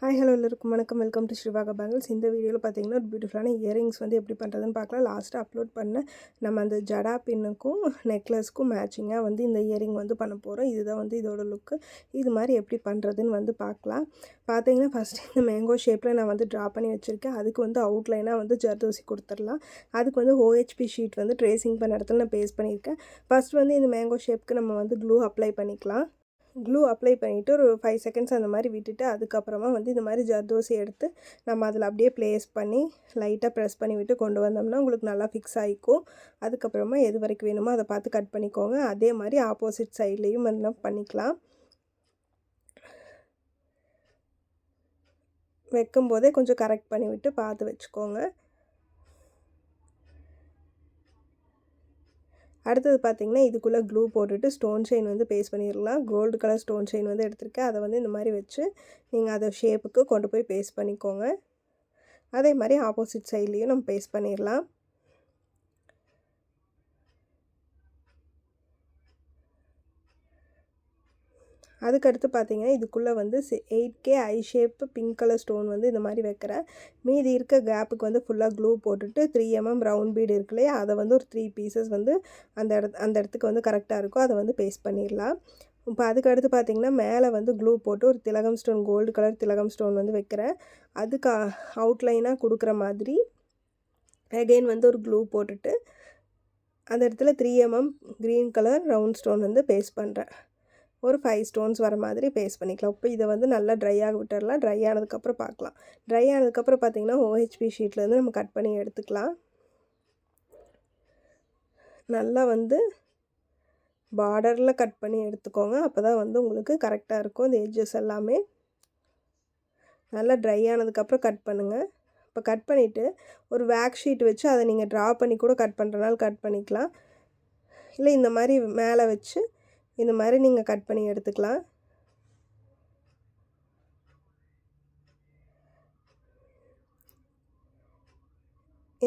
Hi hello எல்லாருக்கும் வணக்கம். Welcome to Srivaka bangles. இந்த வீடியோவில் பார்த்தீங்கன்னா ஒரு பியூட்டிஃபுல்லான இயரிங்ஸ் வந்து எப்படி பண்ணுறதுன்னு பார்க்கலாம். லாஸ்ட்டாக அப்லோட் பண்ண நம்ம அந்த ஜடா பின்னுக்கும் நெக்லஸ்க்கும் மேட்சிங்காக வந்து இந்த இயரிங் வந்து பண்ண போகிறோம். இதுதான் வந்து இதோட லுக்கு. இது மாதிரி எப்படி பண்ணுறதுன்னு வந்து பார்க்கலாம். பார்த்தீங்கன்னா ஃபஸ்ட்டு இந்த மேங்கோ ஷேப்பில் நான் வந்து ட்ரா பண்ணி வச்சுருக்கேன். அதுக்கு வந்து அவுட்லைனாக வந்து ஜர்தோசி கொடுத்துடலாம். அதுக்கு வந்து OHP ஷீட் வந்து ட்ரேசிங் பண்ண இடத்துல நான் பேஸ்ட் பண்ணியிருக்கேன். ஃபஸ்ட் வந்து இந்த மேங்கோ ஷேப்புக்கு நம்ம வந்து க்ளூ அப்ளை பண்ணிக்கலாம். க்ளூ அப்ளை பண்ணிவிட்டு ஒரு 5 செகண்ட்ஸ் அந்த மாதிரி விட்டுட்டு அதுக்கப்புறமா வந்து இந்த மாதிரி ஜர்தோசி எடுத்து நம்ம அதில் அப்படியே ப்ளேஸ் பண்ணி லைட்டாக ப்ரெஸ் பண்ணி விட்டு கொண்டு வந்தோம்னா உங்களுக்கு நல்லா ஃபிக்ஸ் ஆகிக்கும். அதுக்கப்புறமா எது வரைக்கும் வேணுமோ அதை பார்த்து கட் பண்ணிக்கோங்க. அதே மாதிரி ஆப்போசிட் சைட்லேயும் வந்து பண்ணிக்கலாம். வைக்கும்போதே கொஞ்சம் கரெக்ட் பண்ணிவிட்டு பார்த்து வச்சுக்கோங்க. அடுத்தது பார்த்திங்கன்னா இதுக்குள்ளே க்ளூ போட்டுட்டு ஸ்டோன் செயின் வந்து பேஸ்ட் பண்ணிடலாம். கோல்டு கலர் ஸ்டோன் செயின் வந்து எடுத்திருக்கேன். அதை வந்து இந்த மாதிரி வச்சு நீங்கள் அதை ஷேப்புக்கு கொண்டு போய் பேஸ்ட் பண்ணிக்கோங்க. அதே மாதிரி ஆப்போசிட் சைட்லேயும் நம்ம பேஸ்ட் பண்ணிடலாம். அதுக்கடுத்து பார்த்திங்கன்னா இதுக்குள்ளே வந்து 8K ஐ ஷேப்பு பிங்க் கலர் ஸ்டோன் வந்து இந்த மாதிரி வைக்கிறேன். மீதி இருக்க கேப்புக்கு வந்து ஃபுல்லாக க்ளூ போட்டுட்டு 3mm ரவுண்ட் பீடு இருக்கு இல்லையா, அதை வந்து ஒரு 3 பீசஸ் வந்து அந்த இடத்துக்கு வந்து கரெக்டாக இருக்கும். அதை வந்து பேஸ்ட் பண்ணிடலாம். இப்போ அதுக்கடுத்து பார்த்திங்கன்னா மேலே வந்து க்ளூ போட்டு ஒரு திலகம் ஸ்டோன், கோல்டு கலர் திலகம் ஸ்டோன் வந்து வைக்கிறேன். அதுக்கு அவுட்லைனாக கொடுக்குற மாதிரி அகெயின் வந்து ஒரு க்ளூ போட்டுட்டு அந்த இடத்துல 3mm green colour round stone வந்து பேஸ்ட் பண்ணுறேன். ஒரு 5 ஸ்டோன்ஸ் வர மாதிரி பேஸ்ட் பண்ணிக்கலாம். இப்போ இதை வந்து நல்லா ட்ரை ஆக விட்டுடலாம். ட்ரை ஆனதுக்கப்புறம் பார்க்கலாம். ட்ரை ஆனதுக்கப்புறம் பார்த்திங்கன்னா OHP ஷீட்லேருந்து நம்ம கட் பண்ணி எடுத்துக்கலாம். நல்லா வந்து பார்டரில் கட் பண்ணி எடுத்துக்கோங்க. அப்போ தான் வந்து உங்களுக்கு கரெக்டாக இருக்கும். இந்த எட்ஜஸ் எல்லாமே நல்லா ட்ரை ஆனதுக்கப்புறம் கட் பண்ணுங்கள். இப்போ கட் பண்ணிவிட்டு ஒரு வேக் ஷீட் வச்சு அதை நீங்கள் ட்ரா பண்ணி கூட கட் பண்ணுறனால கட் பண்ணிக்கலாம். இல்லை இந்த மாதிரி மேலே வச்சு இந்த மாதிரி நீங்கள் கட் பண்ணி எடுத்துக்கலாம்.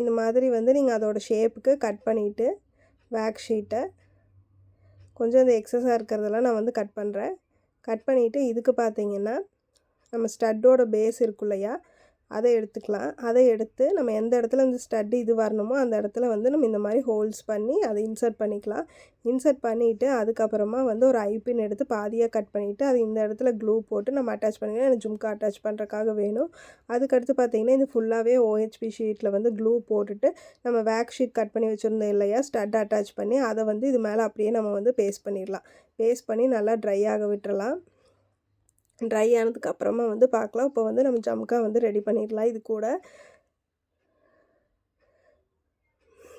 இந்த மாதிரி வந்து நீங்கள் அதோட ஷேப்புக்கு கட் பண்ணிவிட்டு வேக் ஷீட்டை கொஞ்சம் இந்த எக்ஸஸாக இருக்கிறதெல்லாம் நான் வந்து கட் பண்ணுறேன். கட் பண்ணிவிட்டு இதுக்கு பார்த்திங்கன்னா நம்ம ஸ்டட்டோட பேஸ் இருக்கும் இல்லையா, அதை எடுத்துக்கலாம். அதை எடுத்து நம்ம எந்த இடத்துல இந்த ஸ்டட் இது வரணுமோ அந்த இடத்துல வந்து நம்ம இந்த மாதிரி ஹோல்ஸ் பண்ணி அதை இன்சர்ட் பண்ணிக்கலாம். இன்சர்ட் பண்ணிவிட்டு அதுக்கப்புறமா வந்து ஒரு ஐபின் எடுத்து பாதியாக கட் பண்ணிவிட்டு அது இந்த இடத்துல க்ளூ போட்டு நம்ம அட்டாச் பண்ணிக்கலாம். எனக்கு ஜும்கா அட்டாச் பண்ணுறதுக்காக வேணும். அதுக்கடுத்து பார்த்திங்கன்னா இது ஃபுல்லாகவே OHP ஷீட்டில் வந்து க்ளூ போட்டுட்டு நம்ம வேக் ஷீட் கட் பண்ணி வச்சுருந்தோம் இல்லையா, ஸ்டட் அட்டாச் பண்ணி அதை வந்து இது மேலே அப்படியே நம்ம வந்து பேஸ்ட் பண்ணிடலாம். பேஸ்ட் பண்ணி நல்லா ட்ரை ஆக விட்டுறலாம். ட்ரை ஆனதுக்கப்புறமா வந்து பார்க்கலாம். இப்போ வந்து நம்ம ஜம்கா வந்து ரெடி பண்ணிடலாம். இது கூட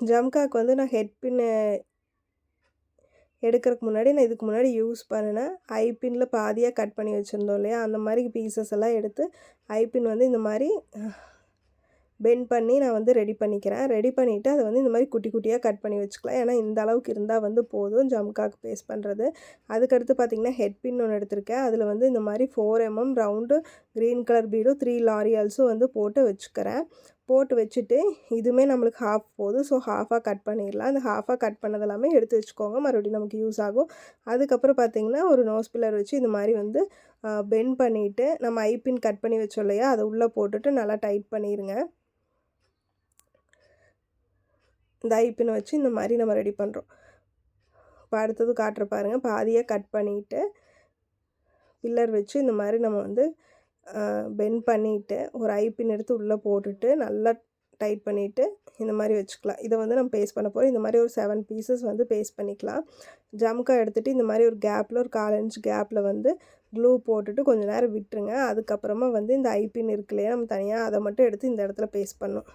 ஜம்காவுக்கு வந்து நான் ஹெட் பின் எடுக்கிறதுக்கு முன்னாடி நான் இதுக்கு முன்னாடி யூஸ் பண்ணினேன் ஐபின்னில் பாதியாக கட் பண்ணி வச்சுருந்தோம் இல்லையா, அந்த மாதிரி பீசஸ் எல்லாம் எடுத்து ஐபின் வந்து இந்த மாதிரி பெண்ட் பண்ணி நான் வந்து ரெடி பண்ணிக்கிறேன். ரெடி பண்ணிவிட்டு அதை வந்து இந்த மாதிரி குட்டி குட்டியாக கட் பண்ணி வச்சுக்கலாம். ஏன்னா இந்த அளவுக்கு இருந்தால் வந்து போதும் ஜம்காக்கு பேஸ்ட் பண்ணுறது. அதுக்கடுத்து பார்த்திங்கன்னா ஹெட் பின் ஒன்று எடுத்திருக்கேன். அதில் வந்து இந்த மாதிரி 4mm ரவுண்டு க்ரீன் கலர் பீடும் 3 லாரியல்ஸும் வந்து போட்டு வச்சுக்கிறேன். போட்டு வச்சுட்டு இதுவுமே நம்மளுக்கு ஹாஃப் போதும். ஸோ ஹாஃபாக கட் பண்ணிடலாம். அந்த ஹாஃபாக கட் பண்ணது எல்லாமே எடுத்து வச்சுக்கோங்க, மறுபடியும் நமக்கு யூஸ் ஆகும். அதுக்கப்புறம் பார்த்திங்கன்னா ஒரு நோஸ் பில்லர் வச்சு இந்த மாதிரி வந்து பெண்ட் பண்ணிவிட்டு நம்ம ஐபின் கட் பண்ணி வச்சோம் இல்லையா, அதை உள்ளே போட்டுட்டு நல்லா டைட் பண்ணிடுங்க. இந்த ஐபின் வச்சு இந்த மாதிரி நம்ம ரெடி பண்ணுறோம். இப்போ அடுத்தது காட்டுற பாருங்கள். பாதியாக கட் பண்ணிவிட்டு பில்லர் வச்சு இந்த மாதிரி நம்ம வந்து பெண்ட் பண்ணிவிட்டு ஒரு ஐபின் எடுத்து உள்ளே போட்டுட்டு நல்லா டைட் பண்ணிவிட்டு இந்த மாதிரி வச்சுக்கலாம். இதை வந்து நம்ம பேஸ்ட் பண்ண போகிறோம். இந்த மாதிரி ஒரு 7 பீசஸ் வந்து பேஸ்ட் பண்ணிக்கலாம். ஜம்கா எடுத்துகிட்டு இந்த மாதிரி ஒரு கேப்பில் ஒரு 1/4 இன்ச் கேப்பில் வந்து க்ளூ போட்டுட்டு கொஞ்சம் நேரம் விட்டுருங்க. அதுக்கப்புறமா வந்து இந்த ஐபின் இருக்கு இல்லையா, நம்ம தனியாக அதை மட்டும் எடுத்து இந்த இடத்துல பேஸ்ட் பண்ணணும்.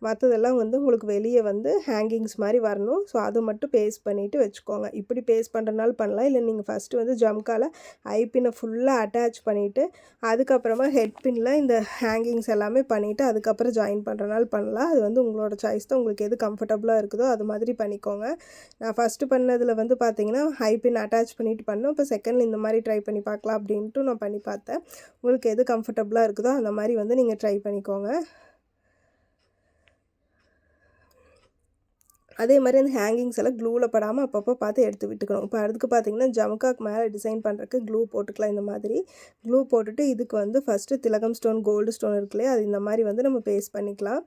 மற்றதெல்லாம் வந்து உங்களுக்கு வெளியே வந்து ஹேங்கிங்ஸ் மாதிரி வரணும். ஸோ அதை மட்டும் பேஸ்ட் பண்ணிவிட்டு வச்சுக்கோங்க. இப்படி பேஸ்ட் பண்ணுறனால பண்ணலாம். இல்லை நீங்கள் ஃபஸ்ட்டு வந்து ஜம்காவில் ஐபின்னை ஃபுல்லாக அட்டாச் பண்ணிவிட்டு அதுக்கப்புறமா ஹெட் பின்னில் இந்த ஹேங்கிங்ஸ் எல்லாமே பண்ணிவிட்டு அதுக்கப்புறம் ஜாயின் பண்ணுறனால பண்ணலாம். அது வந்து உங்களோட சாய்ஸ் தான். உங்களுக்கு எது கம்ஃபர்டபுளாக இருக்குதோ அது மாதிரி பண்ணிக்கோங்க. நான் ஃபஸ்ட்டு பண்ணதில் வந்து பார்த்திங்கன்னா ஐபின் அட்டாச் பண்ணிவிட்டு பண்ணோம். இப்போ செகண்டில் இந்த மாதிரி ட்ரை பண்ணி பார்க்கலாம் அப்படின்ட்டு நான் பண்ணி பார்த்தேன். உங்களுக்கு எது கம்ஃபர்டபுளாக இருக்குதோ அந்த மாதிரி வந்து நீங்கள் ட்ரை பண்ணிக்கோங்க. அதே மாதிரி அந்த ஹேங்கிங்ஸ் எல்லாம் க்ளூவில் படாமல் அப்பப்போ பார்த்து எடுத்து விட்டுக்கணும். இப்போ அதுக்கு பார்த்திங்கன்னா ஜமுக்காக்கு மேலே டிசைன் பண்ணுறதுக்கு க்ளூ போட்டுக்கலாம். இந்த மாதிரி க்ளூ போட்டுட்டு இதுக்கு வந்து ஃபஸ்ட்டு திலகம் ஸ்டோன் கோல்டு ஸ்டோன் இருக்குல்லையே, அது இந்த மாதிரி வந்து நம்ம பேஸ்ட் பண்ணிக்கலாம்.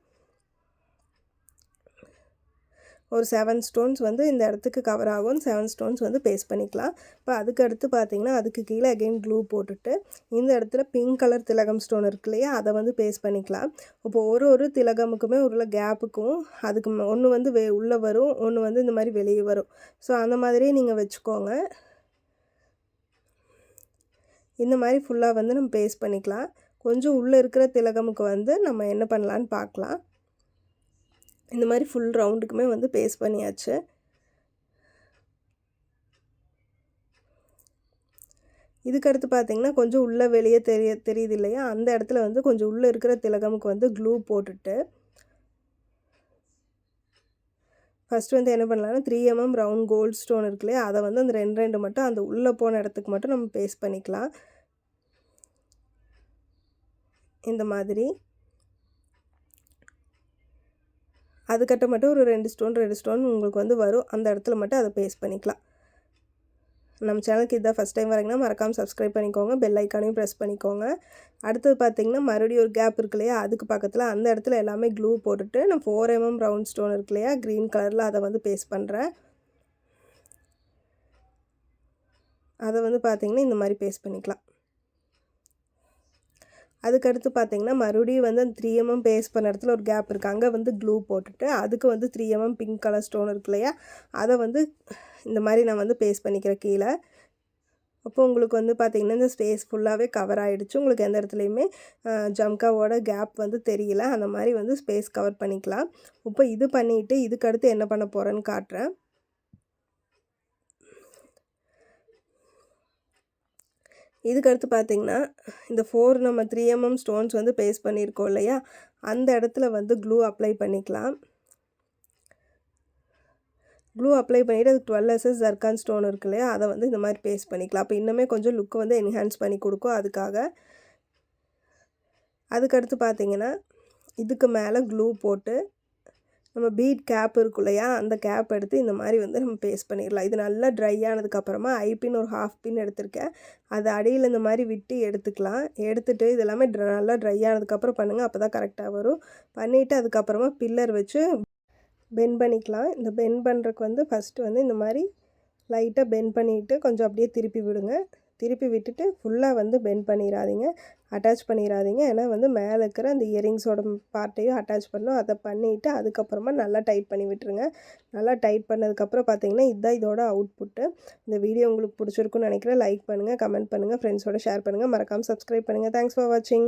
ஒரு 7 ஸ்டோன்ஸ் வந்து இந்த இடத்துக்கு கவர் ஆகும். 7 ஸ்டோன்ஸ் வந்து பேஸ்ட் பண்ணிக்கலாம். இப்போ அதுக்கு அடுத்து பார்த்திங்கன்னா அதுக்கு கீழே அகெயின் க்ளூ போட்டுட்டு இந்த இடத்துல பிங்க் கலர் திலகம் ஸ்டோன் இருக்கு இல்லையா, அதை வந்து பேஸ்ட் பண்ணிக்கலாம். இப்போ ஒரு திலகமுக்குமே உள்ள கேப்புக்கும் அதுக்கு ஒன்று வந்து உள்ளே வரும், ஒன்று வந்து இந்த மாதிரி வெளியே வரும். ஸோ அந்த மாதிரியே நீங்கள் வச்சுக்கோங்க. இந்த மாதிரி ஃபுல்லாக வந்து நம்ம பேஸ்ட் பண்ணிக்கலாம். கொஞ்சம் உள்ளே இருக்கிற திலகமுக்கு வந்து நம்ம என்ன பண்ணலான்னு பார்க்கலாம். இந்த மாதிரி ஃபுல் ரவுண்டுக்குமே வந்து பேஸ்ட் பண்ணியாச்சு. இதுக்கடுத்து பார்த்திங்கன்னா கொஞ்சம் உள்ளே வெளியே தெரியுது இல்லையா, அந்த இடத்துல வந்து கொஞ்சம் உள்ளே இருக்கிற திலகமுக்கு வந்து க்ளூ போட்டுட்டு ஃபஸ்ட்டு வந்து என்ன பண்ணலாம்னா 3mm ரவுண்ட் கோல்டு ஸ்டோன் இருக்கு இல்லையா, அதை வந்து அந்த 2 மட்டும் அந்த உள்ளே போன இடத்துக்கு மட்டும் நம்ம பேஸ்ட் பண்ணிக்கலாம். இந்த மாதிரி அதுக்கிட்ட மட்டும் ஒரு 2 ஸ்டோன் உங்களுக்கு வந்து வரும். அந்த இடத்துல மட்டும் அதை பேஸ்ட் பண்ணிக்கலாம். நம்ம சேனலுக்கு இதான் ஃபஸ்ட் டைம் வரீங்கன்னா மறக்காமல் சப்ஸ்கிரைப் பண்ணிக்கோங்க, பெல் ஐக்கானையும் ப்ரெஸ் பண்ணிக்கோங்க. அடுத்தது பார்த்திங்கன்னா மறுபடியும் ஒரு கேப் இருக்கு இல்லையா, அதுக்கு பக்கத்தில் அந்த இடத்துல எல்லாமே க்ளூ போட்டுட்டு நான் 4mm ரவுண்ட் ஸ்டோன் இருக்கு இல்லையா க்ரீன் கலரில், அதை வந்து பேஸ்ட் பண்ணுறேன். அதை வந்து பார்த்திங்கன்னா இந்த மாதிரி பேஸ்ட் பண்ணிக்கலாம். அதுக்கடுத்து பார்த்திங்கன்னா மறுபடியும் வந்து அந்த 3mm பேஸ்ட் பண்ண இடத்துல ஒரு கேப் இருக்குது, அங்கே வந்து க்ளூ போட்டுட்டு அதுக்கு வந்து 3mm பிங்க் கலர் ஸ்டோன் இருக்கு இல்லையா, அதை வந்து இந்த மாதிரி நான் வந்து பேஸ்ட் பண்ணிக்கிறேன் கீழே. அப்போ உங்களுக்கு வந்து பார்த்திங்கன்னா இந்த ஸ்பேஸ் ஃபுல்லாகவே கவர் ஆகிடுச்சு. உங்களுக்கு எந்த இடத்துலையுமே ஜம்காவோட கேப் வந்து தெரியல. அந்த மாதிரி வந்து ஸ்பேஸ் கவர் பண்ணிக்கலாம். இப்போ இது பண்ணிவிட்டு இதுக்கடுத்து என்ன பண்ண போகிறேன்னு காட்டுறேன். இதுக்கடுத்து பார்த்திங்கன்னா இந்த 4 நம்ம 3mm ஸ்டோன்ஸ் வந்து பேஸ்ட் பண்ணியிருக்கோம் இல்லையா, அந்த இடத்துல வந்து க்ளூ அப்ளை பண்ணிக்கலாம். க்ளூ அப்ளை பண்ணிவிட்டு அதுக்கு 12SS ஜர்கான் ஸ்டோன் இருக்கு இல்லையா, அதை வந்து இந்த மாதிரி பேஸ்ட் பண்ணிக்கலாம். அப்போ இன்னுமே கொஞ்சம் லுக்கை வந்து என்ஹான்ஸ் பண்ணி கொடுக்கும் அதுக்காக. அதுக்கடுத்து பார்த்திங்கன்னா இதுக்கு மேலே க்ளூ போட்டு நம்ம பீட் கேப் இருக்கும் இல்லையா, அந்த கேப் எடுத்து இந்த மாதிரி வந்து நம்ம பேஸ்ட் பண்ணிடலாம். இது நல்லா ட்ரை ஆனதுக்கப்புறமா ஐபின் ஒரு 1/2 பின் எடுத்திருக்கேன், அது அடியில் இந்த மாதிரி விட்டு எடுத்துக்கலாம். எடுத்துகிட்டு இது எல்லாமே நல்லா ட்ரை ஆனதுக்கப்புறம் பண்ணுங்கள், அப்போ தான் கரெக்டாக வரும். பண்ணிவிட்டு அதுக்கப்புறமா பில்லர் வச்சு பெண்ட் பண்ணிக்கலாம். இந்த பெண்ட் பண்ணுறதுக்கு வந்து ஃபஸ்ட்டு வந்து இந்த மாதிரி லைட்டாக பெண்ட் பண்ணிவிட்டு கொஞ்சம் அப்படியே திருப்பி விடுங்க. திருப்பி விட்டுட்டு ஃபுல்லாக வந்து பெண்ட் பண்ணிடாதீங்க, அட்டாச் பண்ணிடாதீங்க. ஏன்னா வந்து மேலே இருக்கிற அந்த இயரிங்ஸோட பார்ட்டையும் அட்டாச் பண்ணணும். அதை பண்ணிவிட்டு அதுக்கப்புறமா நல்லா டைட் பண்ணி விட்டுருங்க. நல்லா டைட் பண்ணதுக்கப்புறம் பார்த்திங்கன்னா இதுதான் இதோட அவுட்புட்டு. இந்த வீடியோ உங்களுக்கு பிடிச்சிருக்குன்னு நினைக்கிறேன். லைக் பண்ணுங்கள், கமெண்ட் பண்ணுங்கள், ஃப்ரெண்ட்ஸோட ஷேர் பண்ணுங்கள், மறக்காமல் சப்ஸ்கிரைப் பண்ணுங்கள். தேங்க்ஸ் ஃபார் வாட்சிங்.